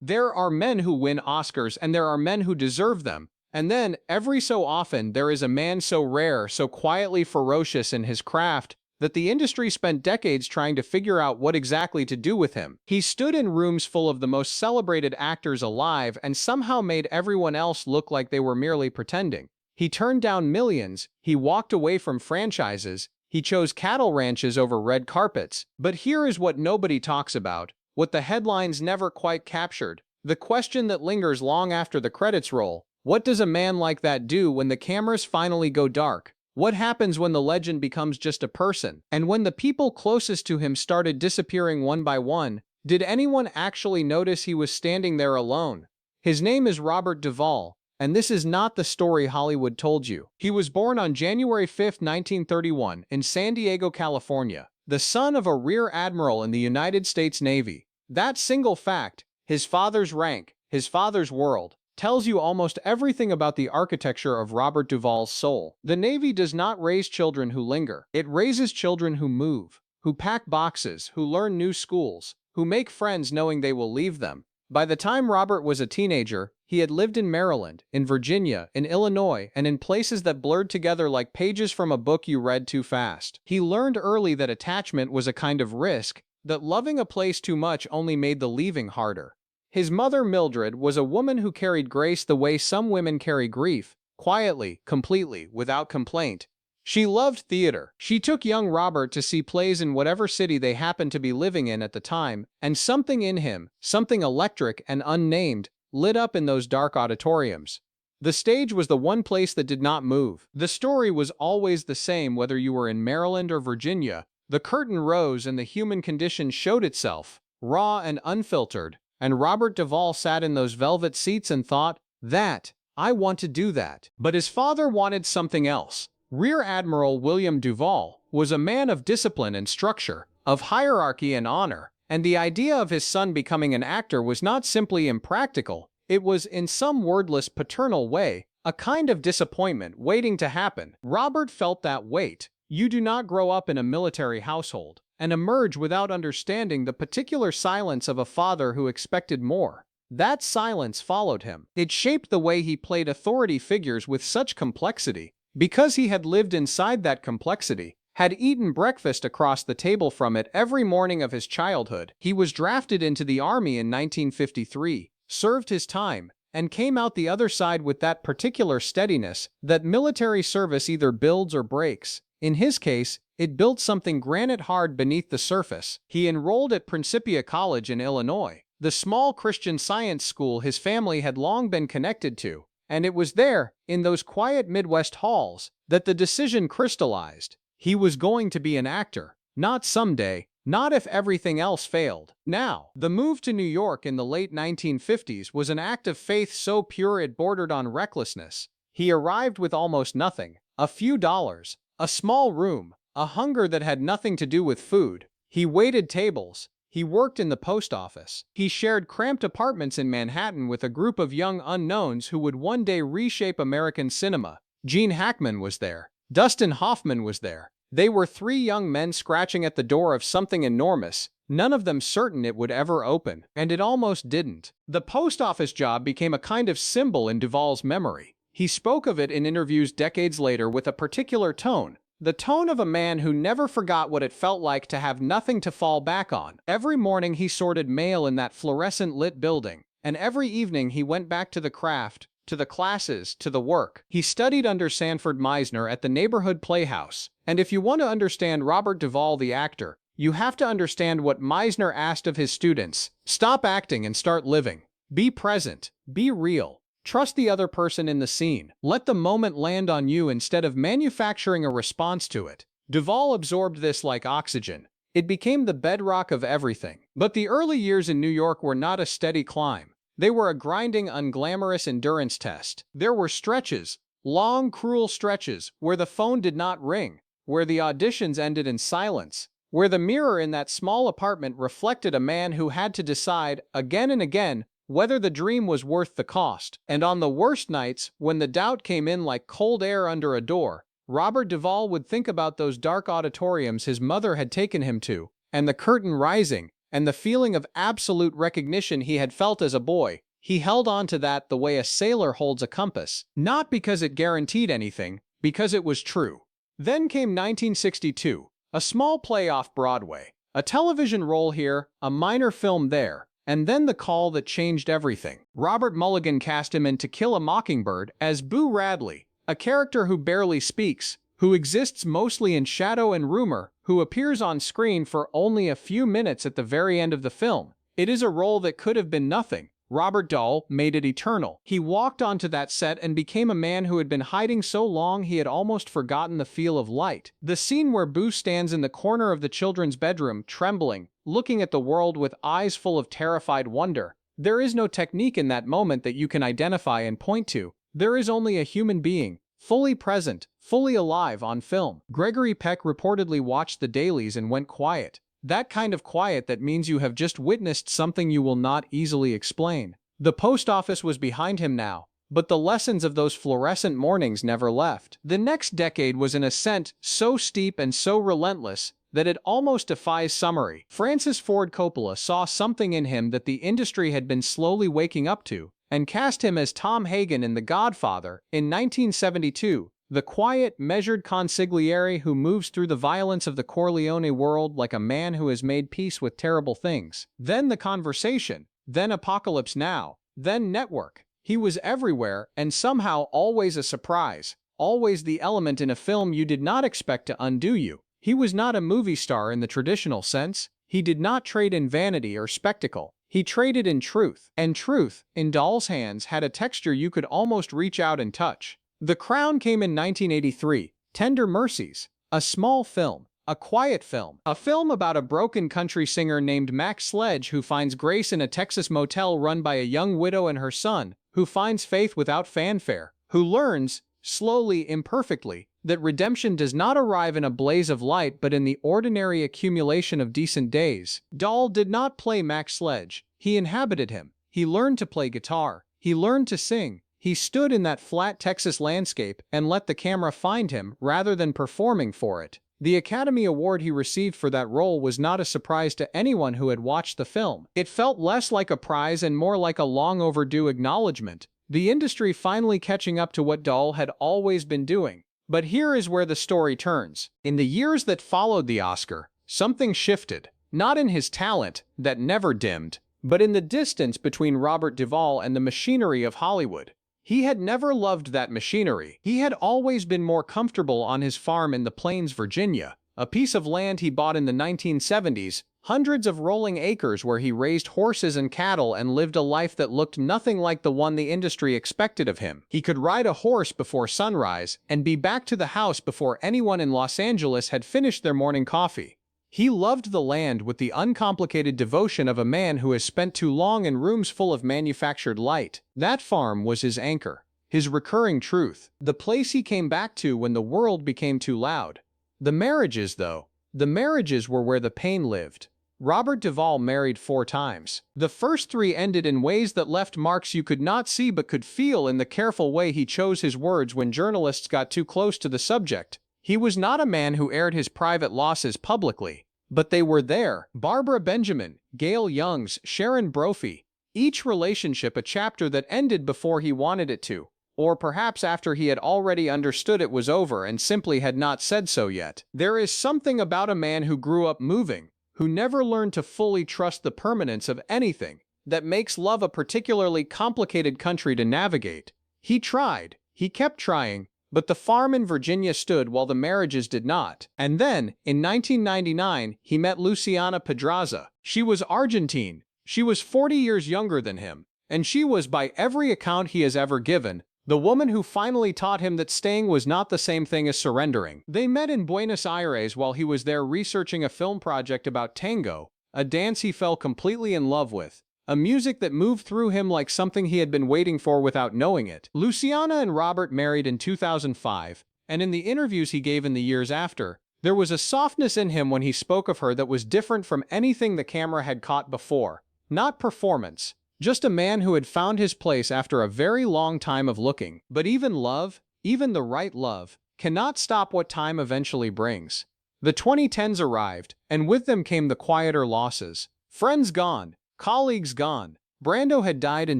There are men who win Oscars and there are men who deserve them. And then, every so often, there is a man so rare, so quietly ferocious in his craft, that the industry spent decades trying to figure out what exactly to do with him. He stood in rooms full of the most celebrated actors alive and somehow made everyone else look like they were merely pretending. He turned down millions, he walked away from franchises, he chose cattle ranches over red carpets. But here is what nobody talks about, what the headlines never quite captured, the question that lingers long after the credits roll. What does a man like that do when the cameras finally go dark? What happens when the legend becomes just a person? And when the people closest to him started disappearing one by one, did anyone actually notice he was standing there alone? His name is Robert Duvall, and this is not the story Hollywood told you. He was born on January 5, 1931, in San Diego, California, the son of a rear admiral in the United States Navy. That single fact, his father's rank, his father's world, tells you almost everything about the architecture of Robert Duvall's soul. The Navy does not raise children who linger. It raises children who move, who pack boxes, who learn new schools, who make friends knowing they will leave them. By the time Robert was a teenager, he had lived in Maryland, in Virginia, in Illinois, and in places that blurred together like pages from a book you read too fast. He learned early that attachment was a kind of risk, that loving a place too much only made the leaving harder. His mother, Mildred, was a woman who carried grace the way some women carry grief, quietly, completely, without complaint. She loved theater. She took young Robert to see plays in whatever city they happened to be living in at the time, and something in him, something electric and unnamed, lit up in those dark auditoriums. The stage was the one place that did not move. The story was always the same whether you were in Maryland or Virginia. The curtain rose and the human condition showed itself, raw and unfiltered. And Robert Duvall sat in those velvet seats and thought, I want to do that. But his father wanted something else. Rear Admiral William Duvall was a man of discipline and structure, of hierarchy and honor, and the idea of his son becoming an actor was not simply impractical, it was, in some wordless paternal way, a kind of disappointment waiting to happen. Robert felt that weight. You do not grow up in a military household and emerge without understanding the particular silence of a father who expected more. That silence followed him. It shaped the way he played authority figures with such complexity, because he had lived inside that complexity, had eaten breakfast across the table from it every morning of his childhood. He was drafted into the Army in 1953, served his time, and came out the other side with that particular steadiness that military service either builds or breaks. In his case, it built something granite hard beneath the surface. He enrolled at Principia College in Illinois, the small Christian Science school his family had long been connected to, and it was there, in those quiet Midwest halls, that the decision crystallized. He was going to be an actor, not someday, not if everything else failed. Now, the move to New York in the late 1950s was an act of faith so pure it bordered on recklessness. He arrived with almost nothing, a few dollars, a small room, a hunger that had nothing to do with food. He waited tables. He worked in the post office. He shared cramped apartments in Manhattan with a group of young unknowns who would one day reshape American cinema. Gene Hackman was there. Dustin Hoffman was there. They were three young men scratching at the door of something enormous, none of them certain it would ever open. And it almost didn't. The post office job became a kind of symbol in Duvall's memory. He spoke of it in interviews decades later with a particular tone. The tone of a man who never forgot what it felt like to have nothing to fall back on. Every morning he sorted mail in that fluorescent-lit building, and every evening he went back to the craft, to the classes, to the work. He studied under Sanford Meisner at the neighborhood playhouse. And if you want to understand Robert Duvall the actor, you have to understand what Meisner asked of his students. Stop acting and start living. Be present. Be real. Trust the other person in the scene. Let the moment land on you instead of manufacturing a response to it. Duvall absorbed this like oxygen. It became the bedrock of everything. But the early years in New York were not a steady climb. They were a grinding, unglamorous endurance test. There were stretches, long, cruel stretches, where the phone did not ring, where the auditions ended in silence, where the mirror in that small apartment reflected a man who had to decide, again and again, whether the dream was worth the cost. And on the worst nights, when the doubt came in like cold air under a door, Robert Duvall would think about those dark auditoriums his mother had taken him to, and the curtain rising, and the feeling of absolute recognition he had felt as a boy. He held on to that the way a sailor holds a compass, not because it guaranteed anything, because it was true. Then came 1962, a small play off Broadway, a television role here, a minor film there, and then the call that changed everything. Robert Mulligan cast him in To Kill a Mockingbird as Boo Radley, a character who barely speaks, who exists mostly in shadow and rumor, who appears on screen for only a few minutes at the very end of the film. It is a role that could have been nothing. Robert Duvall made it eternal. He walked onto that set and became a man who had been hiding so long he had almost forgotten the feel of light. The scene where Boo stands in the corner of the children's bedroom, trembling, looking at the world with eyes full of terrified wonder. There is no technique in that moment that you can identify and point to. There is only a human being, fully present, fully alive on film. Gregory Peck reportedly watched the dailies and went quiet. That kind of quiet that means you have just witnessed something you will not easily explain. The post office was behind him now, but the lessons of those fluorescent mornings never left. The next decade was an ascent so steep and so relentless that it almost defies summary. Francis Ford Coppola saw something in him that the industry had been slowly waking up to, and cast him as Tom Hagen in The Godfather in 1972. The quiet, measured consigliere who moves through the violence of the Corleone world like a man who has made peace with terrible things. Then The Conversation, then Apocalypse Now, then Network. He was everywhere and somehow always a surprise, always the element in a film you did not expect to undo you. He was not a movie star in the traditional sense. He did not trade in vanity or spectacle. He traded in truth, and truth, in Duvall's hands, had a texture you could almost reach out and touch. The Crown came in 1983, Tender Mercies, a small film, a quiet film, a film about a broken country singer named Max Sledge who finds grace in a Texas motel run by a young widow and her son, who finds faith without fanfare, who learns, slowly, imperfectly, that redemption does not arrive in a blaze of light but in the ordinary accumulation of decent days. Duvall did not play Max Sledge, he inhabited him. He learned to play guitar, he learned to sing. He stood in that flat Texas landscape and let the camera find him rather than performing for it. The Academy Award he received for that role was not a surprise to anyone who had watched the film. It felt less like a prize and more like a long overdue acknowledgement, the industry finally catching up to what Duvall had always been doing. But here is where the story turns. In the years that followed the Oscar, something shifted, not in his talent, that never dimmed, but in the distance between Robert Duvall and the machinery of Hollywood. He had never loved that machinery. He had always been more comfortable on his farm in the Plains, Virginia, a piece of land he bought in the 1970s, hundreds of rolling acres where he raised horses and cattle and lived a life that looked nothing like the one the industry expected of him. He could ride a horse before sunrise and be back to the house before anyone in Los Angeles had finished their morning coffee. He loved the land with the uncomplicated devotion of a man who has spent too long in rooms full of manufactured light. That farm was his anchor, his recurring truth, the place he came back to when the world became too loud. The marriages, though, the marriages were where the pain lived. Robert Duvall married 4 times. The first 3 ended in ways that left marks you could not see but could feel in the careful way he chose his words when journalists got too close to the subject. He was not a man who aired his private losses publicly, but they were there. Barbara Benjamin, Gail Youngs, Sharon Brophy, each relationship a chapter that ended before he wanted it to, or perhaps after he had already understood it was over and simply had not said so yet. There is something about a man who grew up moving, who never learned to fully trust the permanence of anything, that makes love a particularly complicated country to navigate. He tried, he kept trying, but the farm in Virginia stood while the marriages did not. And then, in 1999, he met Luciana Pedraza. She was Argentine, she was 40 years younger than him, and she was, by every account he has ever given, the woman who finally taught him that staying was not the same thing as surrendering. They met in Buenos Aires while he was there researching a film project about tango, a dance he fell completely in love with, a music that moved through him like something he had been waiting for without knowing it. Luciana and Robert married in 2005, and in the interviews he gave in the years after, there was a softness in him when he spoke of her that was different from anything the camera had caught before. Not performance, just a man who had found his place after a very long time of looking. But even love, even the right love, cannot stop what time eventually brings. The 2010s arrived, and with them came the quieter losses. Friends gone, colleagues gone. Brando had died in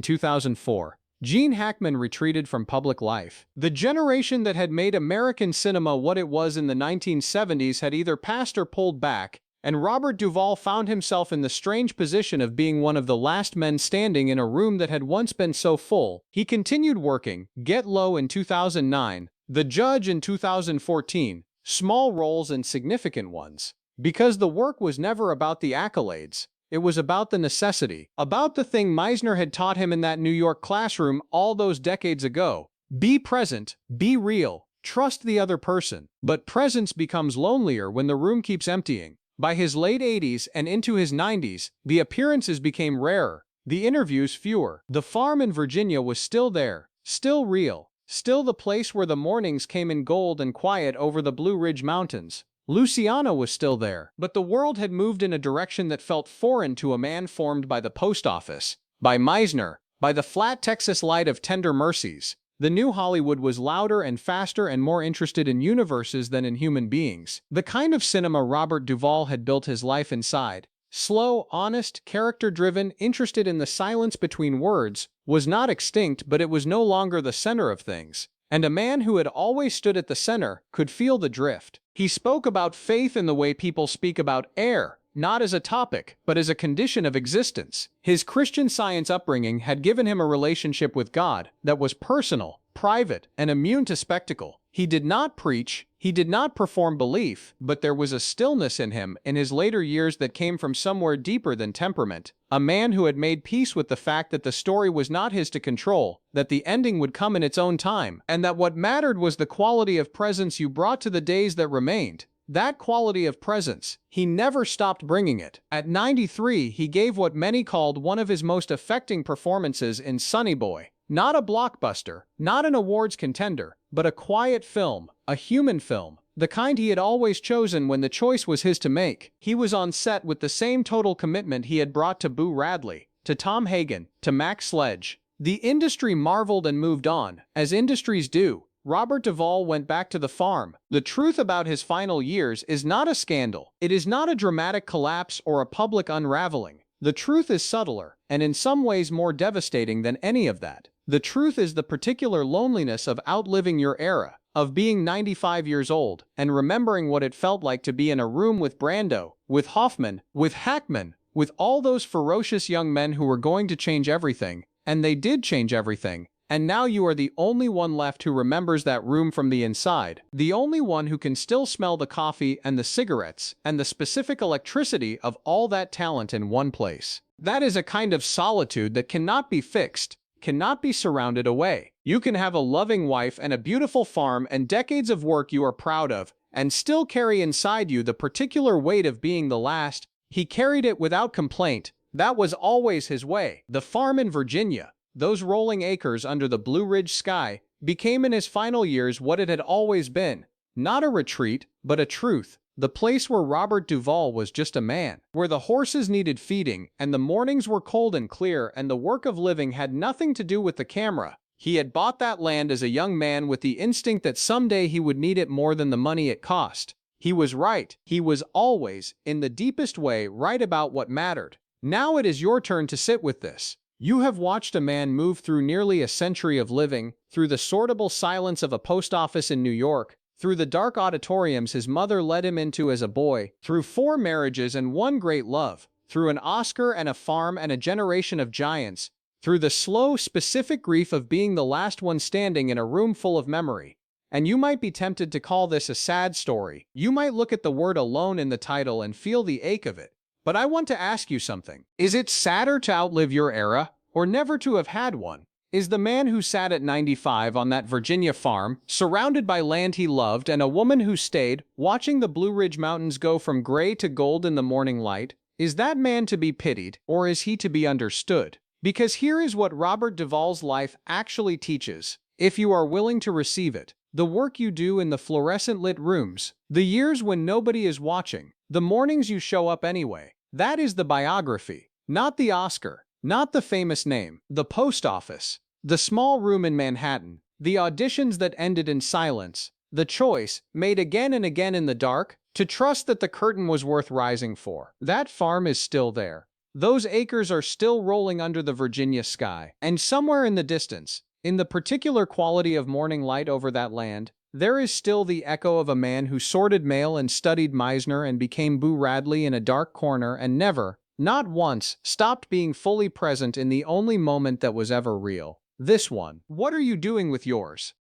2004. Gene Hackman retreated from public life. The generation that had made American cinema what it was in the 1970s had either passed or pulled back, and Robert Duvall found himself in the strange position of being one of the last men standing in a room that had once been so full. He continued working, Get Low in 2009, The Judge in 2014, small roles and significant ones. Because the work was never about the accolades. It was about the necessity, about the thing Meisner had taught him in that New York classroom all those decades ago. Be present, be real, trust the other person. But presence becomes lonelier when the room keeps emptying. By his late 80s and into his 90s, the appearances became rarer, the interviews fewer. The farm in Virginia was still there, still real, still the place where the mornings came in gold and quiet over the Blue Ridge Mountains. Luciana was still there, but the world had moved in a direction that felt foreign to a man formed by the post office, by Meisner, by the flat Texas light of Tender Mercies. The new Hollywood was louder and faster and more interested in universes than in human beings. The kind of cinema Robert Duvall had built his life inside, slow, honest, character-driven, interested in the silence between words, was not extinct, but it was no longer the center of things. And a man who had always stood at the center could feel the drift. He spoke about faith in the way people speak about air, not as a topic, but as a condition of existence. His Christian Science upbringing had given him a relationship with God that was personal, private, and immune to spectacle. He did not preach, he did not perform belief, but there was a stillness in him in his later years that came from somewhere deeper than temperament. A man who had made peace with the fact that the story was not his to control, that the ending would come in its own time, and that what mattered was the quality of presence you brought to the days that remained. That quality of presence, he never stopped bringing it. At 93, he gave what many called one of his most affecting performances in Sonny Boy. Not a blockbuster, not an awards contender, but a quiet film, a human film, the kind he had always chosen when the choice was his to make. He was on set with the same total commitment he had brought to Boo Radley, to Tom Hagen, to Max Sledge. The industry marveled and moved on, as industries do. Robert Duvall went back to the farm. The truth about his final years is not a scandal. It is not a dramatic collapse or a public unraveling. The truth is subtler, and in some ways more devastating than any of that. The truth is the particular loneliness of outliving your era, of being 95 years old, and remembering what it felt like to be in a room with Brando, with Hoffman, with Hackman, with all those ferocious young men who were going to change everything, and they did change everything. And now you are the only one left who remembers that room from the inside, the only one who can still smell the coffee and the cigarettes and the specific electricity of all that talent in one place. That is a kind of solitude that cannot be fixed, cannot be surrounded away. You can have a loving wife and a beautiful farm and decades of work you are proud of, and still carry inside you the particular weight of being the last. He carried it without complaint. That was always his way. The farm in Virginia, those rolling acres under the Blue Ridge sky, became in his final years what it had always been. Not a retreat, but a truth. The place where Robert Duvall was just a man. Where the horses needed feeding, and the mornings were cold and clear, and the work of living had nothing to do with the camera. He had bought that land as a young man with the instinct that someday he would need it more than the money it cost. He was right. He was always, in the deepest way, right about what mattered. Now it is your turn to sit with this. You have watched a man move through nearly a century of living, through the sortable silence of a post office in New York, through the dark auditoriums his mother led him into as a boy, through 4 marriages and 1 great love, through an Oscar and a farm and a generation of giants, through the slow, specific grief of being the last one standing in a room full of memory. And you might be tempted to call this a sad story. You might look at the word alone in the title and feel the ache of it. But I want to ask you something. Is it sadder to outlive your era, or never to have had one? Is the man who sat at 95 on that Virginia farm, surrounded by land he loved, and a woman who stayed, watching the Blue Ridge Mountains go from gray to gold in the morning light, is that man to be pitied, or is he to be understood? Because here is what Robert Duvall's life actually teaches, if you are willing to receive it. The work you do in the fluorescent lit rooms, the years when nobody is watching, the mornings you show up anyway. That is the biography, not the Oscar, not the famous name, the post office, the small room in Manhattan, the auditions that ended in silence, the choice, made again and again in the dark, to trust that the curtain was worth rising for. That farm is still there. Those acres are still rolling under the Virginia sky. And somewhere in the distance, in the particular quality of morning light over that land, there is still the echo of a man who sorted mail and studied Meisner and became Boo Radley in a dark corner and never, not once, stopped being fully present in the only moment that was ever real. This one. What are you doing with yours?